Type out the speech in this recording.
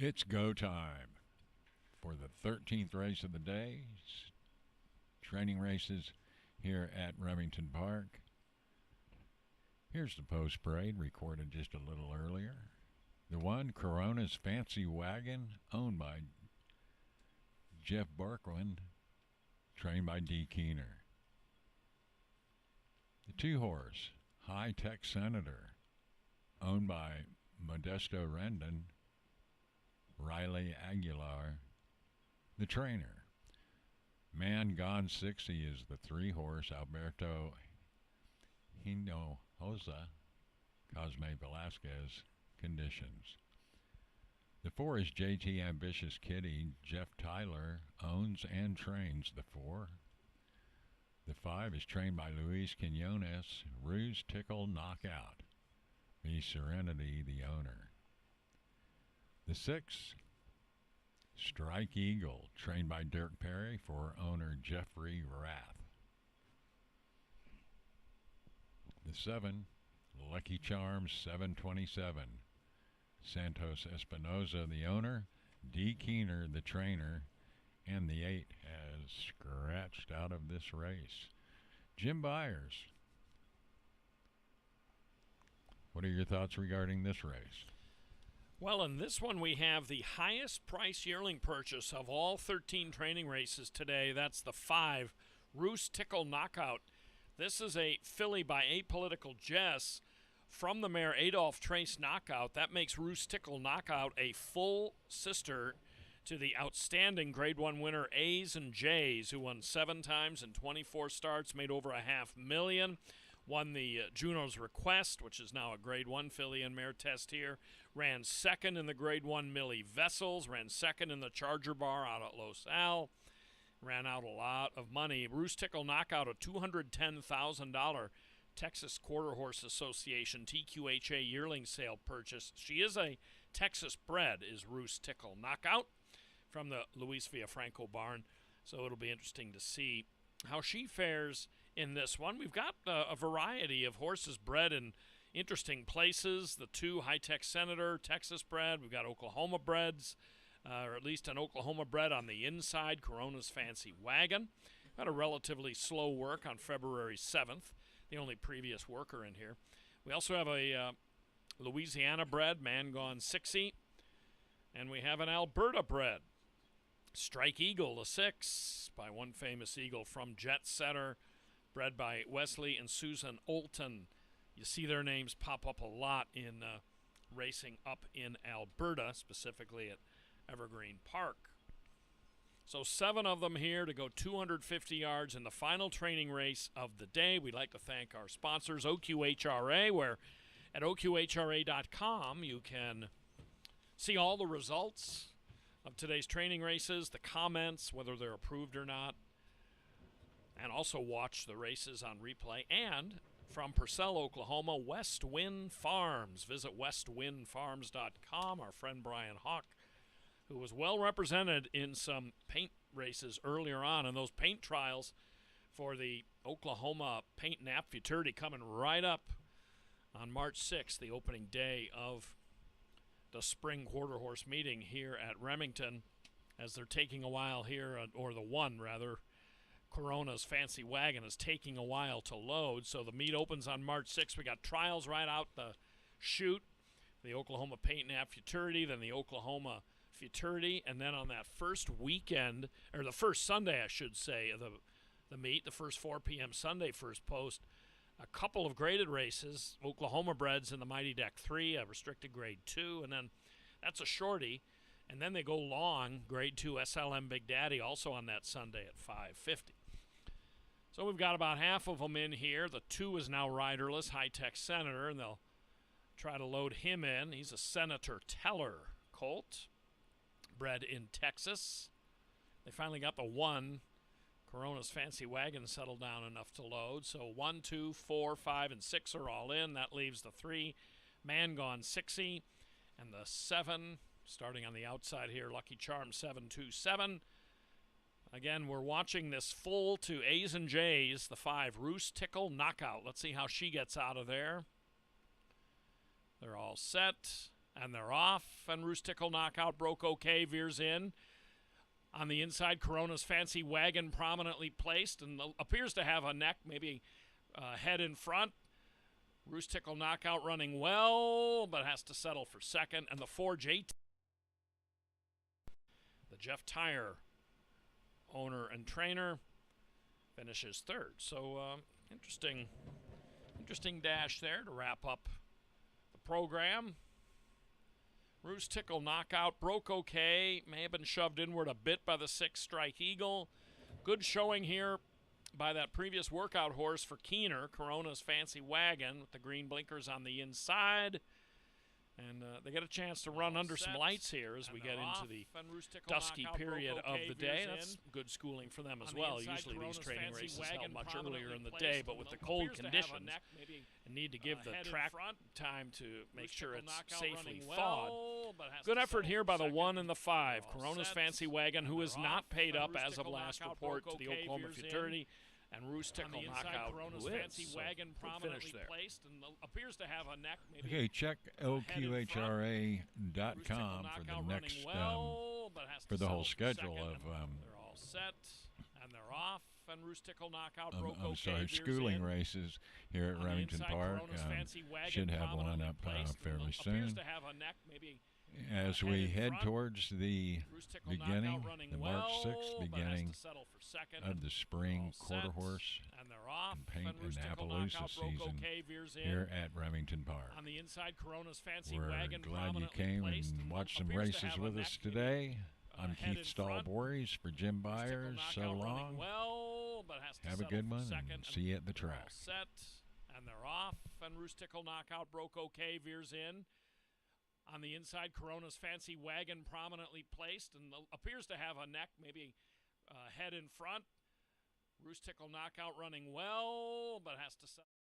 It's go time for the 13th race of the day. Training races here at Remington Park. Here's the post parade recorded just a little earlier. The one, Corona's Fancy Wagon, owned by Jeff Barkwin, trained by D. Keener. The two horse, High Tech Senator, owned by Modesto Rendon, Riley Aguilar, the trainer. Man Gone 60 is the three horse, Alberto Hinojosa, Cosme Velasquez, conditions. The four is JT Ambitious Kitty. Jeff Tyler owns and trains the four. The five is trained by Luis Quinones, Ruse Tickle Knockout. The Serenity, the owner. The six, Strike Eagle, trained by Dirk Perry for owner Jeffrey Rath. The seven, Lucky Charms 727, Santos Espinoza, the owner, D. Keener, the trainer, and the eight has scratched out of this race. Jim Byers, what are your thoughts regarding this race? Well, in this one we have the highest price yearling purchase of all 13 training races today. That's the 5, Ruse Tickle Knockout. This is a filly by Apolitical Jess from the mare Adolph Trace Knockout. That makes Ruse Tickle Knockout a full sister to the outstanding Grade 1 winner A's and J's, who won 7 times in 24 starts, made over $500,000. Won the Juno's Request, which is now a Grade 1 filly and mare test here. Ran second in the Grade 1 Millie Vessels. Ran second in the Charger Bar out at Los Al. Ran out a lot of money. Ruse Tickle Knockout, a $210,000 Texas Quarter Horse Association TQHA yearling sale purchase. She is a Texas bred, is Ruse Tickle Knockout, from the Luis Villafranco barn. So it'll be interesting to see how she fares in this one. We've got a variety of horses bred in interesting places. The two, High Tech Senator, Texas bred. We've got Oklahoma breds, or at least an Oklahoma bred on the inside, Corona's Fancy Wagon. Had a relatively slow work on February 7th, the only previous worker in here. We also have a Louisiana bred, Man Gone 60. And we have an Alberta bred, Strike Eagle, a 6, by one famous eagle from Jet Setter, bred by Wesley and Susan Olton. You see their names pop up a lot in racing up in Alberta, specifically at Evergreen Park. So 7 of them here to go 250 yards in the final training race of the day. We'd like to thank our sponsors, OQHRA, where at OQHRA.com you can see all the results of today's training races, the comments, whether they're approved or not, and also watch the races on replay. And from Purcell, Oklahoma, West Wind Farms. Visit westwindfarms.com. Our friend Brian Hawk, who was well represented in some paint races earlier on, and those paint trials for the Oklahoma Paint Nap Futurity coming right up on March 6th, the opening day of the spring quarter horse meeting here at Remington, as they're taking a while here, or the one rather, Corona's Fancy Wagon is taking a while to load. So the meet opens on March 6th. We got trials right out the chute, the Oklahoma Paint Nap Futurity, then the Oklahoma Futurity, and then on that first weekend, or the first Sunday I should say, of the meet, the first 4 p.m. Sunday first post, a couple of graded races, Oklahoma breds in the Mighty Deck 3, a restricted grade 2, and then that's a shorty. And then they go long, grade 2 SLM Big Daddy, also on that Sunday at 5:50. So we've got about half of them in here. The 2 is now riderless, High Tech Senator, and they'll try to load him in. He's a Senator Teller colt, bred in Texas. They finally got the 1, Corona's Fancy Wagon, settled down enough to load. So 1, 2, 4, 5, and 6 are all in. That leaves the 3, Man Gone 60, and the 7, starting on the outside here, Lucky Charm 727. Again, we're watching this full to A's and J's, the 5, Ruse Tickle Knockout. Let's see how she gets out of there. They're all set. and they're off. And Roost Tickle Knockout broke okay, veers in. On the inside, Corona's Fancy Wagon prominently placed and appears to have a neck, maybe head in front. Roost Tickle Knockout running well, but has to settle for second. And the 4 JT, the Jeff Tire owner and trainer, finishes third. So interesting dash there to wrap up the program. Roost Tickle Knockout broke okay. May have been shoved inward a bit by the 6 Strike Eagle. Good showing here by that previous workout horse for Keener, Corona's Fancy Wagon, with the green blinkers on the inside. And they get a chance to run under some lights here as we get into the dusky period of the day. That's good schooling for them as well. Usually these training races held much earlier in the day, but with the cold conditions, and need to give the track time to make sure it's safely thawed. Good effort here by the 1 and the 5. Corona's Fancy Wagon, who is not paid up as of last report to the Oklahoma Futurity. And Roost Tickle Knockout, who is, Fancy so Wagon good prominently finish there. placed and appears to have a neck. Maybe Okay, check LQHRA.com for the next for the whole schedule of they're all set and they're off. And Roost Tickle Knockout broke I'm okay, sorry, veers schooling in. races here at On the Remington inside, Park. Corona's Fancy Wagon Should have one prominently up placed and fairly appears soon. to have a neck, maybe As we head towards the Roost Tickle beginning, Knockout running the March 6th well, but has beginning to settle for second. of the spring All quarter set, horse and they're off. and paint and Roost Tickle Appaloosa Knockout broke season okay, veers in. here at Remington Park. On the inside, Corona's Fancy We're Wagon glad you prominently came placed and watched some appears to races have a with neck, us maybe, today. I'm head Keith in front. Stahlbories for Jim Roost Tickle Byers. So Knockout running long. well, but has to Have a settle good for one second, and see you at the they're all track. set, and they're off. And Roost Tickle Knockout broke okay, veers in. On the inside, Corona's Fancy Wagon prominently placed and appears to have a neck, maybe head in front. Roost Tickle Knockout running well, but has to settle.